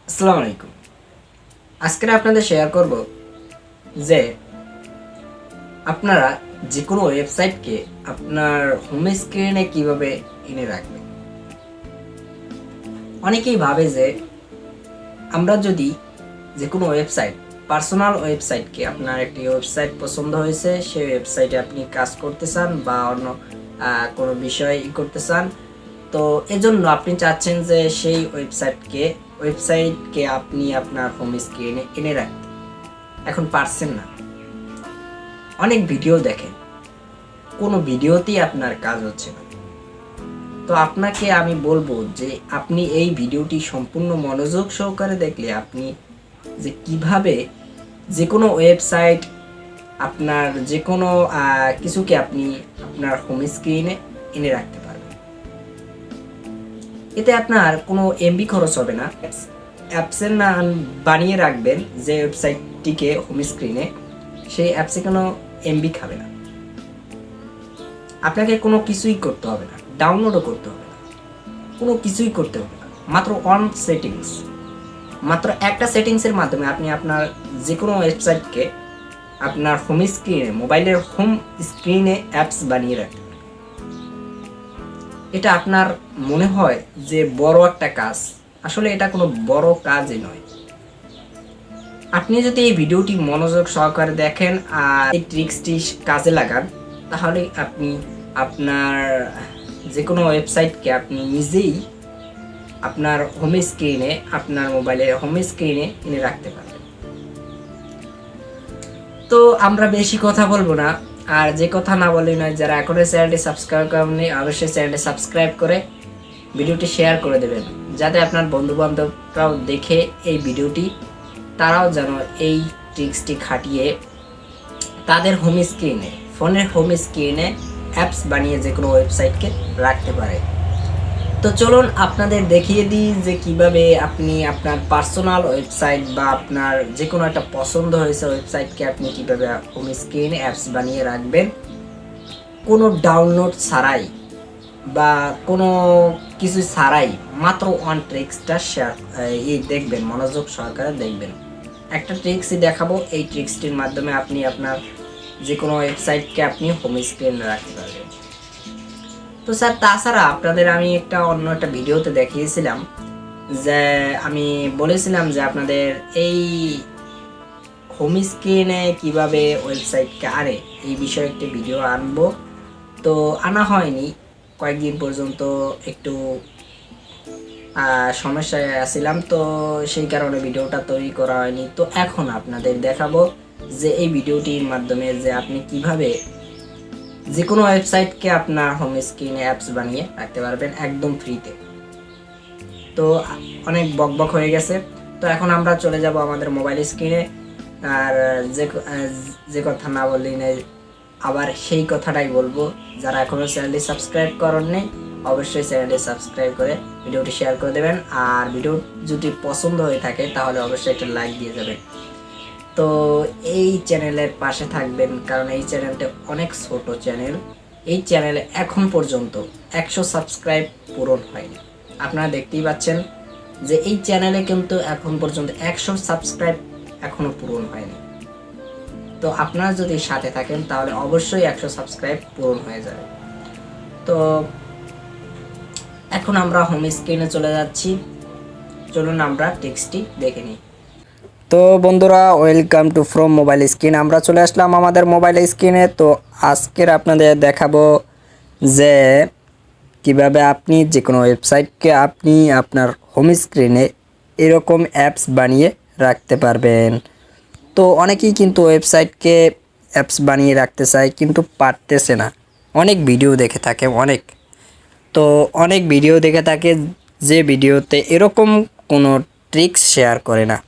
আসসালামু আলাইকুম। আজকে আপনাদের শেয়ার করব যে আপনারা যে কোনো ওয়েবসাইটকে আপনার হোম স্ক্রিনে কিভাবে এনে রাখবেন। অনেকেই ভাবে যে আমরা যদি যে কোনো ওয়েবসাইট পার্সোনাল ওয়েবসাইটকে আপনার একটি ওয়েবসাইট পছন্দ হয়েছে, সেই ওয়েবসাইটে আপনি কাজ করতে চান বা অন্য কোনো বিষয় করতে চান, তো এজন্য আপনি চাচ্ছেন যে সেই ওয়েবসাইটকে আপনি আপনার হোম স্ক্রিনে এনে রাখতে। এখন পারছেন না, অনেক ভিডিও দেখেন, কোনো ভিডিওতেই আপনার কাজ হচ্ছে না। তো আপনাকে আমি বলবো যে আপনি এই ভিডিওটি সম্পূর্ণ মনোযোগ সহকারে দেখলে আপনি যে কিভাবে যে কোনো ওয়েবসাইট আপনার যে কোনো কিছুকে আপনি আপনার হোম স্ক্রিনে এনে রাখতে পারবেন। এতে আপনার কোনো এমবি খরচ হবে না। অ্যাপসের নাম বানিয়ে রাখবেন যে ওয়েবসাইটটিকে হোম স্ক্রিনে, সেই অ্যাপসে কোনো এমবি খাবে না। আপনাকে কোনো কিছুই করতে হবে না, ডাউনলোডও করতে হবে না, কোনো কিছুই করতে হবে না। মাত্র মাত্র একটা সেটিংসের মাধ্যমে আপনি আপনার যে কোনো ওয়েবসাইটকে আপনার হোম স্ক্রিনে, মোবাইলের হোম স্ক্রিনে অ্যাপস বানিয়ে রাখতে পারেন। এটা আপনার মনে হয় যে বড় একটা কাজ, আসলে এটা কোনো বড় কাজই নয়। আপনি যদি এই ভিডিওটি মনোযোগ সহকারে দেখেন আর এই ট্রিক্সটি কাজে লাগান, তাহলে আপনি আপনার যে কোনো ওয়েবসাইটকে আপনি নিজেই আপনার হোম স্ক্রিনে, আপনার মোবাইলের হোম স্ক্রিনে এনে রাখতে পারবেন। তো আমরা বেশি কথা বলবো না, আর যে কথা না বলি নয়, যারা এখনো চ্যানেলটি সাবস্ক্রাইব করেননি অবশ্যই চ্যানেলটি সাবস্ক্রাইব করে ভিডিওটি শেয়ার করে দেবেন, যাতে আপনার বন্ধু বান্ধবরাও দেখে এই ভিডিওটি, তারাও যেন এই ট্রিক্সটি খাটিয়ে তাদের হোম স্ক্রিনে, ফোনের হোম স্ক্রিনে অ্যাপস বানিয়ে যে কোনো ওয়েবসাইটকে রাখতে পারে। তো চলুন আপনাদের দেখিয়ে দিই যে কিভাবে আপনি আপনার পার্সোনাল ওয়েবসাইট বা আপনার যে কোনো একটা পছন্দ হয়েছে ওয়েবসাইটকে আপনি কিভাবে হোম স্ক্রিনে অ্যাপস বানিয়ে রাখবেন, কোনো ডাউনলোড ছাড়াই বা কোনো কিছু ছাড়াই। মাত্র ওয়ান ট্রিক্সটা দেখবেন, মনোযোগ সহকারে দেখবেন। একটা ট্রিক্সই দেখাবো, এই ট্রিক্সটির মাধ্যমে আপনি আপনার যে কোনো ওয়েবসাইটকে আপনি হোম স্ক্রিনে রাখতে পারবেন। তো স্যার, তাছাড়া আপনাদের আমি অন্য একটা ভিডিওতে দেখিয়েছিলাম যে আমি বলেছিলাম যে আপনাদের এই হোম স্ক্রিনে কিভাবে ওয়েবসাইটকে আনে, এই বিষয়ে একটি ভিডিও আনবো। তো আনা হয়নি, কয়েকদিন পর্যন্ত একটু সমস্যায় আসছিলাম, তো সেই কারণে ভিডিওটা তৈরি করা হয়নি। তো এখন আপনাদের দেখাবো যে এই ভিডিওটির মাধ্যমে যে আপনি কিভাবে যে কোনো ওয়েবসাইটকে আপনার হোম স্ক্রিনে অ্যাপস বানিয়ে রাখতে পারবেন একদম ফ্রিতে। তো অনেক বকবক হয়ে গেছে, তো এখন আমরা চলে যাব আমাদের মোবাইল স্ক্রিনে। আর যে কথা না বললেই নেই, আবার সেই কথাটাই বলবো, যারা এখনও চ্যানেলটি সাবস্ক্রাইব করেননি অবশ্যই চ্যানেলটি সাবস্ক্রাইব করে ভিডিওটি শেয়ার করে দেবেন। আর ভিডিও যদি পছন্দ হয়ে থাকে তাহলে অবশ্যই একটা লাইক দিয়ে যাবেন। তো এই চ্যানেলের পাশে থাকবেন, কারণ এই চ্যানেলটা অনেক ছোট চ্যানেল। এই চ্যানেলে এখন পর্যন্ত 100 সাবস্ক্রাইব পূরণ হয়নি। আপনারা দেখতেই পাচ্ছেন যে এই চ্যানেলে কিন্তু এখন পর্যন্ত 100 সাবস্ক্রাইব এখনো পূরণ হয়নি। তো আপনারা যদি সাথে থাকেন তাহলে অবশ্যই 100 সাবস্ক্রাইব পূরণ হয়ে যাবে। তো এখন আমরা হোম স্ক্রিনে চলে যাচ্ছি, চলুন আমরা টেক্সটটি দেখে নিই। তো বন্ধুরা, welcome to from mobile screen. আমরা চলে আসলাম আমাদের মোবাইল স্ক্রিনে। তো আজকের আপনাদের দেখাবো যে কিভাবে আপনি যে কোনো ওয়েবসাইটকে আপনি আপনার হোম স্ক্রিনে এরকম অ্যাপস বানিয়ে রাখতে পারবেন। তো অনেকেই কিন্তু ওয়েবসাইটকে অ্যাপস বানিয়ে রাখতে চায় কিন্তু পারতেছে না। অনেক ভিডিও দেখে থাকে, অনেক ভিডিও দেখে থাকে যে ভিডিওতে এরকম কোনো ট্রিক্স শেয়ার করে না,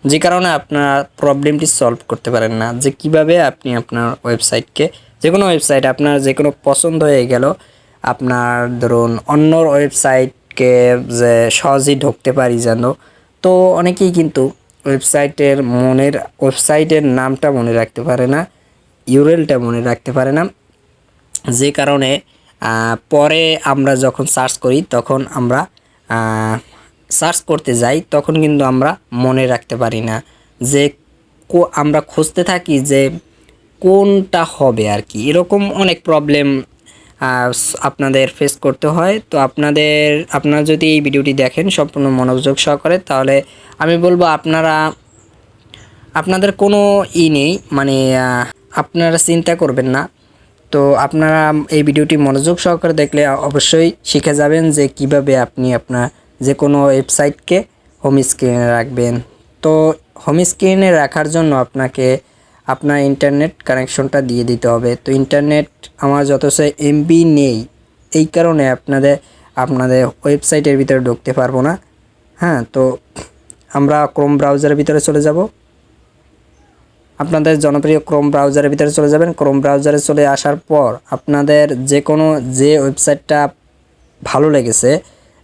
যে কারণে আপনারা প্রবলেমটি সলভ করতে পারেন না যে কিভাবে আপনি আপনার ওয়েবসাইটকে, যে কোনো ওয়েবসাইট আপনার যে কোনো পছন্দ হয়ে গেল, আপনার ধরুন অন্য ওয়েবসাইটকে যে সহজেই ঢুকতে পারি যেন। তো অনেকেই কিন্তু ওয়েবসাইটের নামটা মনে রাখতে পারে না, ইউআরএলটা মনে রাখতে পারে না, যে কারণে পরে আমরা যখন সার্চ করি তখন আমরা সার্চ করতে যাই তখন কিন্তু আমরা মনে রাখতে পারি না যে আমরা খুঁজতে থাকি যে কোনটা হবে আর কি, এরকম অনেক প্রবলেম আপনাদের ফেস করতে হয়। তো আপনারা যদি এই ভিডিওটি দেখেন সম্পূর্ণ মনোযোগ সহকারে, তাহলে আমি বলবো আপনাদের কোনো নেই, মানে আপনারা চিন্তা করবেন না। তো আপনারা এই ভিডিওটি মনোযোগ সহকারে দেখলে অবশ্যই শিখে যাবেন যে কিভাবে আপনি আপনার যে কোনো ওয়েবসাইটকে হোম স্ক্রিনে রাখবেন। তো হোম স্ক্রিনে রাখার জন্য আপনাকে আপনার ইন্টারনেট কানেকশনটা দিয়ে দিতে হবে। তো ইন্টারনেট আমার যথেষ্ট এমবি নেই, এই কারণে আপনাদের ওয়েবসাইটের ভিতরে ঢুকতে পারবো না। হ্যাঁ, তো আমরা ক্রোম ব্রাউজারের ভিতরে চলে যাব। আপনাদের জনপ্রিয় ক্রোম ব্রাউজারের ভিতরে চলে যাবেন। ক্রোম ব্রাউজারে চলে আসার পর আপনাদের যে ওয়েবসাইটটা ভালো লেগেছে,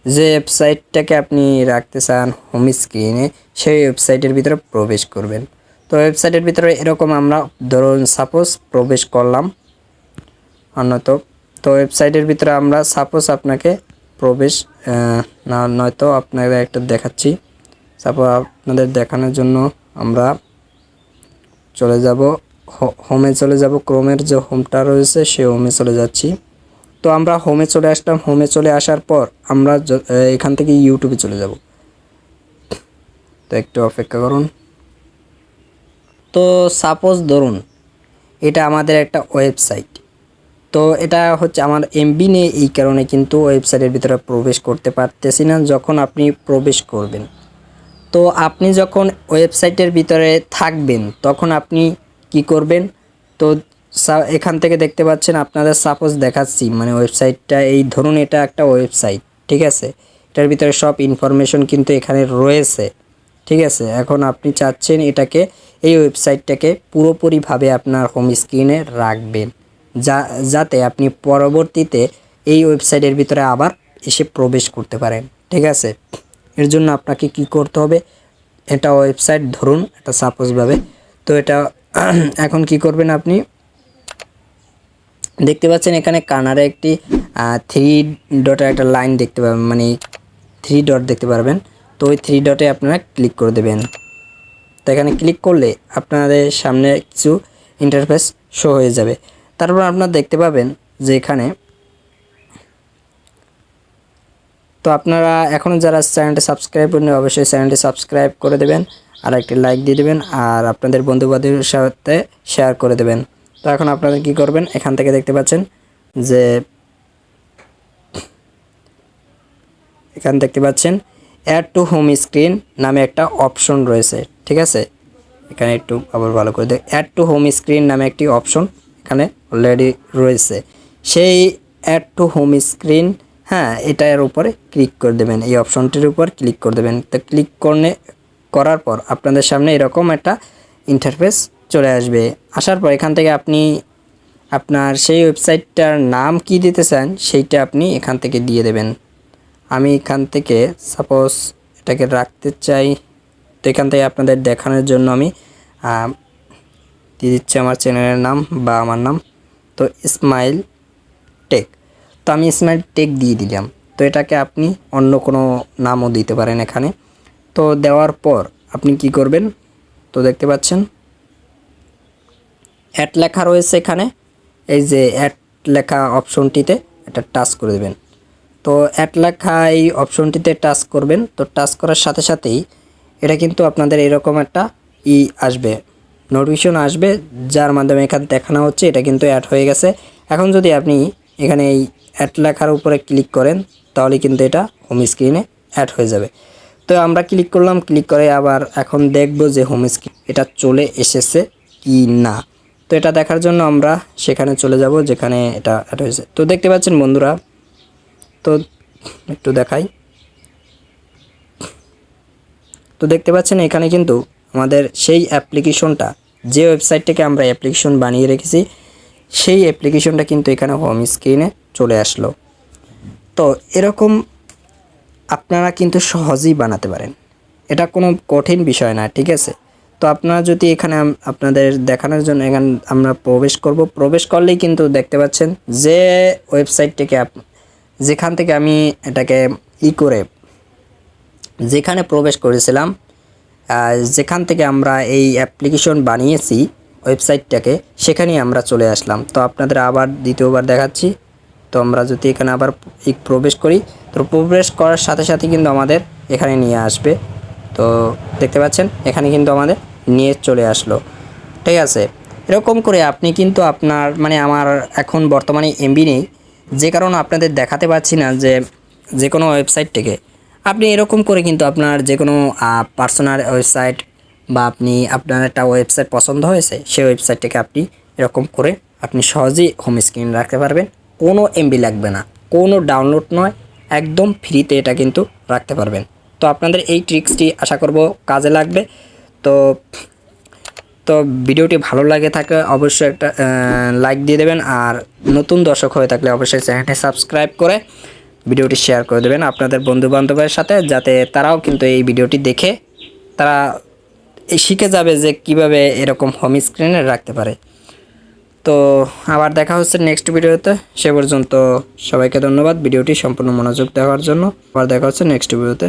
যে ওয়েবসাইটটাকে আপনি রাখতে চান হোম স্ক্রিনে, সেই ওয়েবসাইটের ভিতরে প্রবেশ করবেন। তো ওয়েবসাইটের ভিতরে এরকম আমরা ধরুন সাপোজ প্রবেশ করলাম তো ওয়েবসাইটের ভিতরে আমরা সাপোজ আপনাকে প্রবেশ নয়তো আপনাদের একটা দেখাচ্ছি। সাপোজ আপনাদের দেখানোর জন্য আমরা চলে যাব হোমে চলে যাব, ক্রোমের যে হোমটা রয়েছে সেই হোমে চলে যাচ্ছি। তো আমরা হোমে চলে আসলাম। হোমে চলে আসার পর আমরা এখান থেকে ইউটিউবে চলে যাব। তো একটু অপেক্ষা করুন। তো সাপোজ ধরুন এটা আমাদের একটা ওয়েবসাইট, তো এটা হচ্ছে আমার এমবি নেই, এই কারণে কিন্তু ওয়েবসাইটের ভিতরে প্রবেশ করতে পারতেছি না। যখন আপনি প্রবেশ করবেন, তো আপনি যখন ওয়েবসাইটের ভিতরে থাকবেন তখন আপনি কি করবেন, তো এখান থেকে দেখতে পাচ্ছেন আপনাদের সাপোজ দেখাচ্ছি, মানে ওয়েবসাইটটা এই ধরুন এটা একটা ওয়েবসাইট, ঠিক আছে, এটার ভিতরে সব ইনফরমেশন কিন্তু এখানে রয়েছে, ঠিক আছে। এখন আপনি চাচ্ছেন এই ওয়েবসাইটটাকে পুরোপুরিভাবে আপনার হোম স্ক্রিনে রাখবেন, যাতে আপনি পরবর্তীতে এই ওয়েবসাইটের ভিতরে আবার এসে প্রবেশ করতে পারেন, ঠিক আছে। এর জন্য আপনাকে কি করতে হবে, এটা ওয়েবসাইট ধরুন এটা সাপোজভাবে, তো এটা এখন কি করবেন, আপনি দেখতে পাচ্ছেন এখানে কানারে একটি 3 ডটের একটা লাইন দেখতে পাবেন, মানে 3 ডট দেখতে পারবেন। তো ওই 3 ডটে আপনারা ক্লিক করে দেবেন। তো এখানে ক্লিক করলে আপনাদের সামনে কিছু ইন্টারফেস শো হয়ে যাবে। তারপর আপনারা দেখতে পাবেন যে এখানে, তো আপনারা এখনও যারা চ্যানেলটি সাবস্ক্রাইব করেন অবশ্যই চ্যানেলটি সাবস্ক্রাইব করে দেবেন, আর একটি লাইক দিয়ে দেবেন, আর আপনাদের বন্ধুবান্ধবের সাথে শেয়ার করে দেবেন। তো এখন আপনারা কি করবেন, এখান থেকে দেখতে পাচ্ছেন যে এখানে দেখতে পাচ্ছেন অ্যাড টু হোম স্ক্রিন নামে একটা অপশন রয়েছে, ঠিক আছে। এখানে একটু আবার ভালো করে দেখ, অ্যাড টু হোম স্ক্রিন নামে একটি অপশন এখানে অলরেডি রয়েছে। সেই অ্যাড টু হোম স্ক্রিন, হ্যাঁ, এটার উপরে ক্লিক করে দেবেন, এই অপশনটির উপর ক্লিক করে দেবেন। তো ক্লিক করার পর আপনাদের সামনে এরকম একটা ইন্টারফেস চলে আসবে। আসার পর এখান থেকে আপনি আপনার সেই ওয়েবসাইটটার নাম কি দিতে চান সেইটা আপনি এখান থেকে দিয়ে দেবেন। আমি এখান থেকে সাপোজ এটাকে রাখতে চাই, তো এখান থেকে আপনাদের দেখানোর জন্য আমি দিয়ে দিচ্ছি আমার চ্যানেলের নাম বা আমার নাম, তো ইসমাইল টেক। তো আমি ইসমাইল টেক দিয়ে দিলাম। তো এটাকে আপনি অন্য কোনো নামও দিতে পারেন এখানে। তো দেওয়ার পর আপনি কি করবেন, তো দেখতে পাচ্ছেন অ্যাড লেখা রয়েছে এখানে, এই যে অ্যাড লেখা অপশনটিতে এটা টাচ করে দেবেন। তো অ্যাড লেখা এই অপশনটিতে টাচ করবেন। তো টাচ করার সাথে সাথেই এটা কিন্তু আপনাদের এরকম একটা আসবে, নোটিফিকেশন আসবে, যার মাধ্যমে এখানে দেখানো হচ্ছে এটা কিন্তু অ্যাড হয়ে গেছে। এখন যদি আপনি এখানে এই অ্যাড লেখার উপরে ক্লিক করেন তাহলে কিন্তু এটা হোম স্ক্রিনে অ্যাড হয়ে যাবে। তো আমরা ক্লিক করলাম, ক্লিক করে আবার এখন দেখব যে হোম স্ক্রিন এটা চলে এসেছে কি না। তো এটা দেখার জন্য আমরা সেখানে চলে যাব যেখানে এটা অ্যাড হয়েছে। তো দেখতে পাচ্ছেন বন্ধুরা, তো একটু দেখাই, তো দেখতে পাচ্ছেন এখানে কিন্তু আমাদের সেই অ্যাপ্লিকেশনটা, যে ওয়েবসাইটটাকে আমরা অ্যাপ্লিকেশন বানিয়ে রেখেছি সেই অ্যাপ্লিকেশনটা কিন্তু এখানে হোম স্ক্রিনে চলে আসলো। তো এরকম আপনারা কিন্তু সহজেই বানাতে পারেন, এটা কোনো কঠিন বিষয় না, ঠিক আছে। তো আপনারা যদি এখানে আপনাদের দেখানোর জন্য এখানে আমরা প্রবেশ করলেই কিন্তু দেখতে পাচ্ছেন যে ওয়েবসাইটটিকে যেখান থেকে আমি এটাকে করে যেখানে প্রবেশ করেছিলাম, যেখান থেকে আমরা এই অ্যাপ্লিকেশন বানিয়েছি ওয়েবসাইটটাকে, সেখানেই আমরা চলে আসলাম। তো আপনাদের আবার দ্বিতীয়বার দেখাচ্ছি। তো আমরা যদি এখানে আবার প্রবেশ করি, তো প্রবেশ করার সাথে সাথে কিন্তু আমাদের এখানে নিয়ে আসবে। তো দেখতে পাচ্ছেন এখানে কিন্তু আমাদের নিয়ে চলে আসলো। ঠিক আছে, এরকম করে আপনি কিন্তু আপনার মানে আমার এখন বর্তমানে এমবি নেই, যে কারণে আপনাদের দেখাতে পাচ্ছি না যে কোনো ওয়েবসাইট থেকে আপনি এরকম করে কিন্তু আপনার যে কোনো পার্সোনাল ওয়েবসাইট বা আপনার একটা ওয়েবসাইট পছন্দ হয়েছে, সেই ওয়েবসাইটটাকে আপনি এরকম করে আপনি সহজেই হোম স্ক্রিন রাখতে পারবেন। কোনো এমবি লাগবে না, কোনো ডাউনলোড নয়, একদম ফ্রিতে এটা কিন্তু রাখতে পারবেন। তো আপনাদের এই ট্রিক্সটি আশা করব কাজে লাগবে। তো তো ভিডিওটি ভালো লাগে থাকলে অবশ্যই একটা লাইক দিয়ে দেবেন, আর নতুন দর্শক হয়ে থাকলে অবশ্যই চ্যানেলটি সাবস্ক্রাইব করে ভিডিওটি শেয়ার করে দেবেন আপনাদের বন্ধুবান্ধবের সাথে, যাতে তারাও কিন্তু এই ভিডিওটি দেখে তারা শিখে যাবে যে কিভাবে এরকম হোম স্ক্রিনে রাখতে পারে। তো আবার দেখা হচ্ছে নেক্সট ভিডিওতে। সে পর্যন্ত সবাইকে ধন্যবাদ ভিডিওটি সম্পূর্ণ মনোযোগ দেওয়ার জন্য। আবার দেখা হচ্ছে নেক্সট ভিডিওতে।